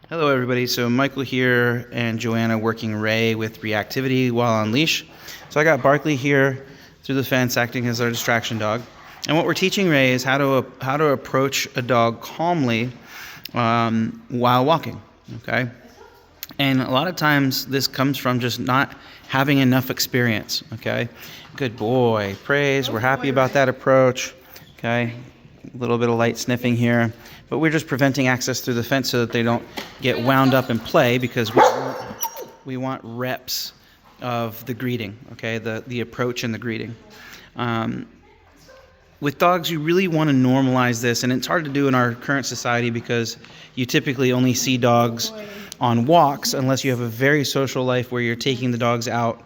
Hello everybody, so Michael here and Joanna working Ray with Reactivity while on leash. So I got Barkley here through the fence acting as our distraction dog. And what we're teaching Ray is how to approach a dog calmly while walking, okay? And a lot of times this comes from just not having enough experience, okay? Good boy, praise, we're happy about that approach, okay? A little bit of light sniffing here, but we're just preventing access through the fence so that they don't get wound up and play, because we want reps of the greeting, okay, the approach and the greeting. With dogs, you really want to normalize this, and it's hard to do in our current society because you typically only see dogs on walks unless you have a very social life where you're taking the dogs out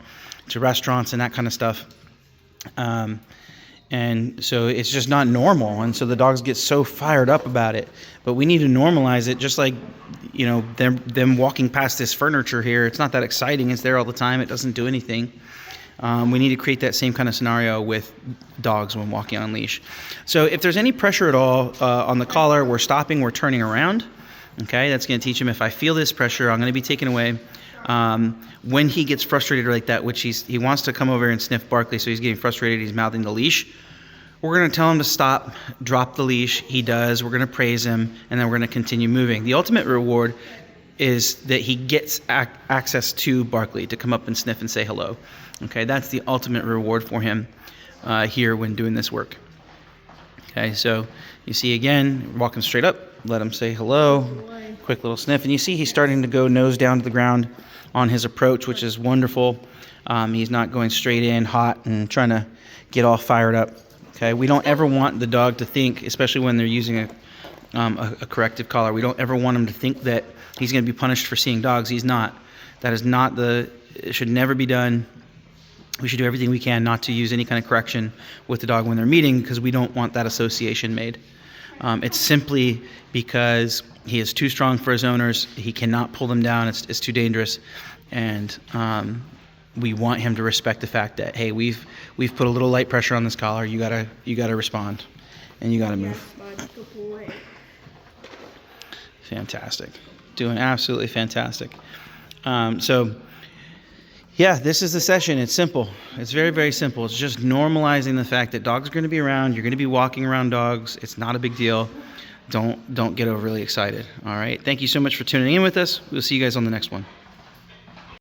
to restaurants and that kind of stuff. And so it's just not normal, and so the dogs get so fired up about it. But we need to normalize it, just like, you know, them walking past this furniture here. It's not that exciting. It's there all the time. It doesn't do anything. We need to create that same kind of scenario with dogs when walking on leash. So if there's any pressure at all on the collar, we're stopping, we're turning around. Okay, that's going to teach him, if I feel this pressure, I'm going to be taken away. When he gets frustrated like that, which he wants to come over and sniff Barkley, so he's getting frustrated, he's mouthing the leash, we're going to tell him to stop, drop the leash. He does. We're going to praise him, and then we're going to continue moving. The ultimate reward is that he gets access to Barkley to come up and sniff and say hello. Okay, that's the ultimate reward for him here when doing this work. Okay, so you see again, walking straight up, let him say hello, quick little sniff, and you see he's starting to go nose down to the ground on his approach, which is wonderful. He's not going straight in hot and trying to get all fired up. Okay, we don't ever want the dog to think, especially when they're using a corrective collar, we don't ever want him to think that he's going to be punished for seeing dogs. He's not. That is not it should never be done. We should do everything we can not to use any kind of correction with the dog when they're meeting, because we don't want that association made. It's simply because he is too strong for his owners. He cannot pull them down. It's too dangerous. And we want him to respect the fact that, hey, we've put a little light pressure on this collar. You gotta respond, and you gotta move. Fantastic, doing absolutely fantastic. So yeah, this is the session. It's simple. It's very, very simple. It's just normalizing the fact that dogs are going to be around. You're going to be walking around dogs. It's not a big deal. Don't get overly excited. All right. Thank you so much for tuning in with us. We'll see you guys on the next one.